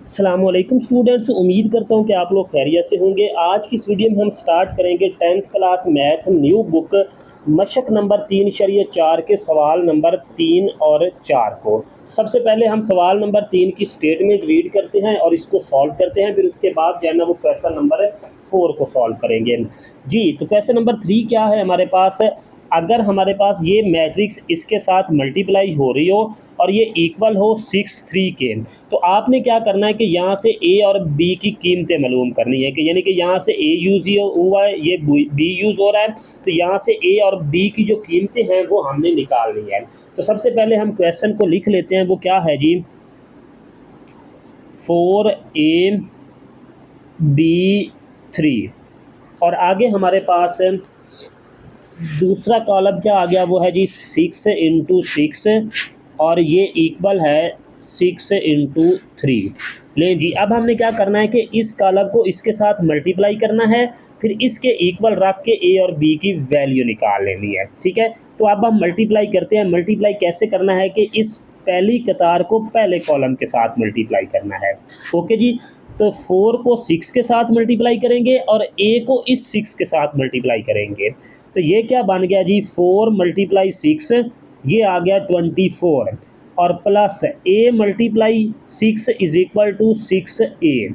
अस्सलामुअलैकुम स्टूडेंट्स, उम्मीद करता हूँ कि आप लोग खैरियत से होंगे। आज की इस वीडियो में हम स्टार्ट करेंगे 10th class math new book मशक नंबर 3.4 के सवाल नंबर 3 और 4 को। सबसे पहले हम सवाल नंबर 3 की स्टेटमेंट रीड करते हैं और इसको सॉल्व करते हैं, फिर उसके बाद जो है ना वो क्वेश्चन नंबर 4 को सॉल्व करेंगे। जी, तो क्वेश्चन नंबर 3 क्या है हमारे पास? अगर हमारे पास ये मैट्रिक्स इसके साथ मल्टीप्लाई हो रही हो और ये इक्वल हो 6 3 के, तो आपने क्या करना है कि यहाँ से ए और बी की कीमतें मालूम करनी है कि यानी कि यहाँ से ए यूज़ हुआ है, ये बी यूज़ हो रहा है, तो यहाँ से ए और बी की जो कीमतें हैं वो हमने निकालनी है। तो सबसे पहले हम क्वेश्चन को लिख लेते हैं। वो क्या है जी? 4a b 3 और आगे हमारे पास दूसरा कॉलम क्या आ गया? वो है जी 6 × 6 और ये इक्वल है 6 × 3। ले जी, अब हमने क्या करना है कि इस कॉलम को इसके साथ मल्टीप्लाई करना है, फिर इसके इक्वल रख के ए और बी की वैल्यू निकाल लेनी है। ठीक है, तो अब हम मल्टीप्लाई करते हैं। मल्टीप्लाई कैसे करना है कि इस पहली कतार को पहले कॉलम के साथ मल्टीप्लाई करना है। ओके जी, तो 4 को 6 के साथ मल्टीप्लाई करेंगे और ए को इस 6 के साथ मल्टीप्लाई करेंगे। तो ये क्या बन गया जी? 4 × 6 ये आ गया 24 और प्लस a × 6 = 6a।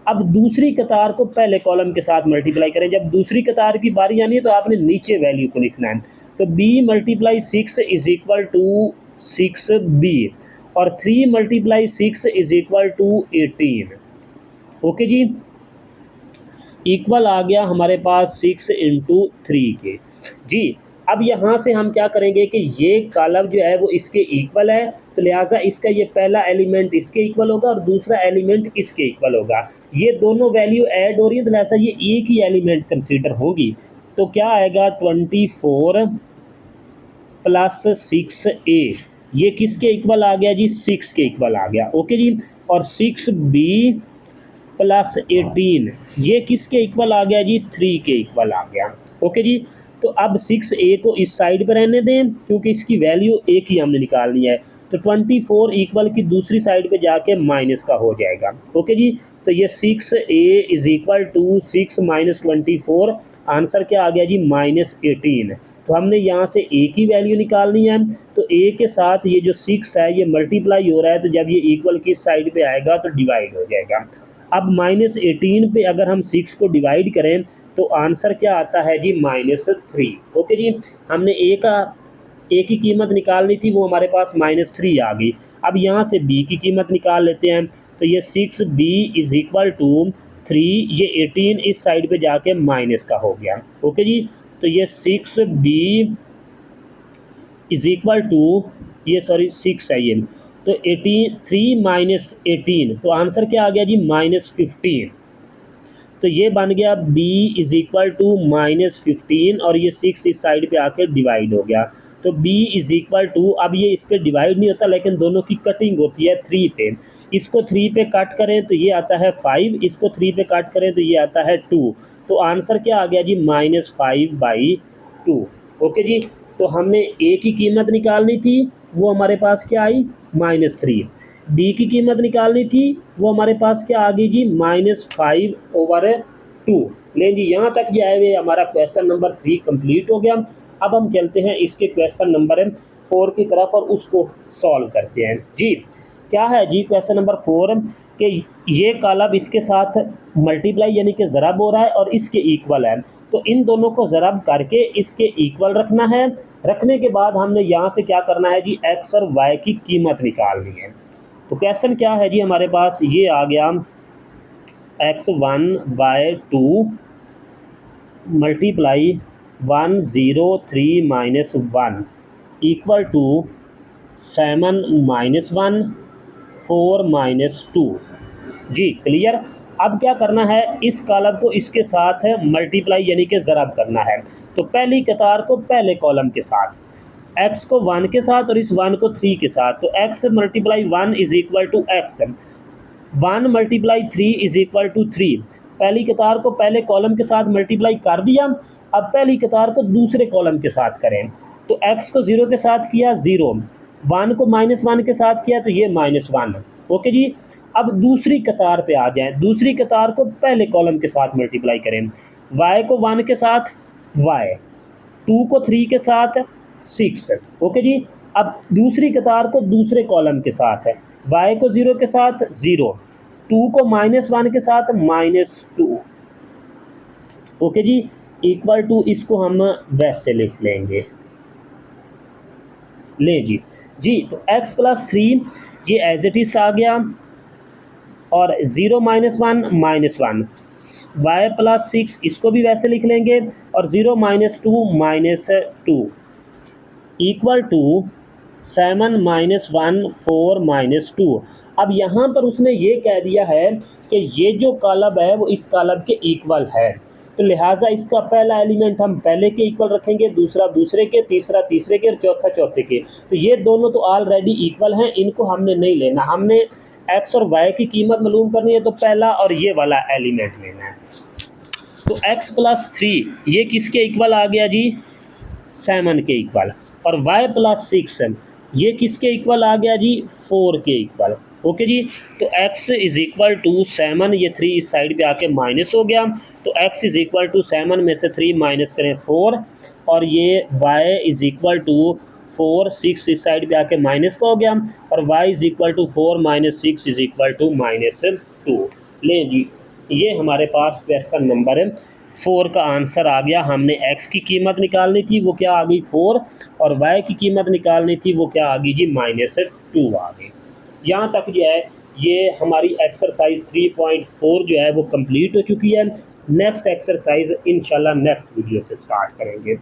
अब दूसरी कतार को पहले कॉलम के साथ मल्टीप्लाई करें। जब दूसरी कतार की बारी आनी है तो आपने नीचे वैल्यू को लिखना है। तो b × 6 = 6b और 3 × 6 = 18। ओके जी, इक्वल आ गया हमारे पास 6 × 3 के। जी, अब यहाँ से हम क्या करेंगे कि ये कॉलम जो है वो इसके इक्वल है, तो लिहाजा इसका ये पहला एलिमेंट इसके इक्वल होगा और दूसरा एलिमेंट इसके इक्वल होगा। ये दोनों वैल्यू ऐड हो रही है तो लिहाजा ये एक ही एलिमेंट कंसीडर होगी। तो क्या आएगा? 24 + 6a, ये किसके इक्वल आ गया जी? 6 के इक्वल आ गया। ओके जी, और 6b + 18 ये किसके इक्वल आ गया जी? 3 के इक्वल आ गया। ओके जी, तो अब 6a को इस साइड पर रहने दें क्योंकि इसकी वैल्यू एक ही हमने निकालनी है। तो 24 इक्वल की दूसरी साइड पे जाके माइनस का हो जाएगा। ओके जी, तो ये 6a = 6 - 24, आंसर क्या आ गया जी? -18। तो हमने यहाँ से a की वैल्यू निकालनी है, तो a के साथ ये जो 6 है ये मल्टीप्लाई हो रहा है, तो जब ये इक्वल की साइड पे आएगा तो डिवाइड हो जाएगा। अब -18 पे अगर हम 6 को डिवाइड करें तो आंसर क्या आता है जी? -3। ओके जी, हमने ए की कीमत निकालनी थी, वो हमारे पास -3 आ गई। अब यहाँ से b की कीमत निकाल लेते हैं। तो ये 6b = 3, ये 18 इस साइड पे जाके माइनस का हो गया। ओके जी, तो ये 6b = ये 6 है ये, तो 3 - 18 तो आंसर क्या आ गया जी? -15। तो ये बन गया b = -15 और ये 6 इस साइड पे आके डिवाइड हो गया। तो b = अब ये इस पे डिवाइड नहीं होता लेकिन दोनों की कटिंग होती है 3 पे। इसको 3 पे कट करें तो ये आता है 5, इसको 3 पे कट करें तो ये आता है 2। तो आंसर क्या आ गया जी? -5/2। ओके जी, तो हमने a की कीमत निकालनी थी, वो हमारे पास क्या आई? -3। b की कीमत निकालनी थी, वो हमारे पास क्या आ गई जी? -5/2। लें जी, यहाँ तक जो है हमारा क्वेश्चन नंबर 3 कंप्लीट हो गया। अब हम चलते हैं इसके क्वेश्चन नंबर 4 की तरफ और उसको सॉल्व करते हैं। जी, क्या है जी क्वेश्चन नंबर 4 कि ये कॉलम इसके साथ मल्टीप्लाई यानी कि ज़रब हो रहा है और इसके इक्वल है, तो इन दोनों को ज़रब करके इसके इक्वल रखना है। रखने के बाद हमने यहाँ से क्या करना है जी? x और y की कीमत निकालनी है। तो क्वेश्चन क्या है जी हमारे पास? ये आ गया x1 y2 मल्टीप्लाई 103 - 1 = 7 - 1 4 - 2। जी, क्लियर। अब क्या करना है? इस कॉलम को इसके साथ मल्टीप्लाई यानी कि ज़रब करना है। तो पहली कतार को पहले कॉलम के साथ, x को 1 के साथ और इस 1 को 3 के साथ, तो x × 1 = x, 1 × 3 = 3। पहली कतार को पहले कॉलम के साथ मल्टीप्लाई कर दिया। अब पहली कतार को दूसरे कॉलम के साथ करें, तो x को 0 के साथ किया 0, 1 को -1 के साथ किया तो ये -1। ओके जी, अब दूसरी कतार पे आ जाएं, दूसरी कतार को पहले कॉलम के साथ मल्टीप्लाई करें, y को 1 के साथ y, 2 को 3 के साथ 6, ओके जी। अब दूसरी कतार को दूसरे कॉलम के साथ है, y को 0 के साथ 0, 2 को -1 के साथ -2, ओके जी, इक्वल टू इसको हम वैसे लिख लेंगे, ले जी तो x + 3 ये एज इट इज आ गया, और 0 - 1 -1, y + 6 इसको भी वैसे लिख लेंगे, और 0 - 2 इक्वल टू 7 - 1 4 - 2। अब यहाँ पर उसने ये कह दिया है कि ये जो कॉलम है वो इस कॉलम के इक्वल है, तो लिहाजा इसका पहला एलिमेंट हम पहले के इक्वल रखेंगे, दूसरा दूसरे के, तीसरा तीसरे के और चौथा चौथे के। तो ये दोनों तो ऑलरेडी इक्वल हैं, इनको हमने नहीं लेना, हमने x और y की कीमत मालूम करनी है, तो पहला और ये वाला एलिमेंट लेना है। तो x + 3 ये किसके इक्वल आ गया जी, 7 के इक्वल, और y + 6 ये किसके इक्वल आ गया जी, 4 के इक्वल, ओके जी। तो x = 7, ये 3 इस साइड पे आके माइनस हो गया, तो x = 7 में से 3 माइनस करें 4, और ये y = 4, 6 इस साइड पे आके माइनस का हो गया, और y = 4 - 6 = -2। लें जी, ये हमारे पास क्वेश्चन नंबर 4 का आंसर आ गया। हमने x की कीमत निकालनी थी, वो क्या आ गई 4, और y की कीमत निकालनी थी, वो क्या आ गई जी -2 आ गई। यहाँ तक जो है ये हमारी एक्सरसाइज 3.4 जो है वो कंप्लीट हो चुकी है। नेक्स्ट एक्सरसाइज इंशाल्लाह नेक्स्ट वीडियो से स्टार्ट करेंगे।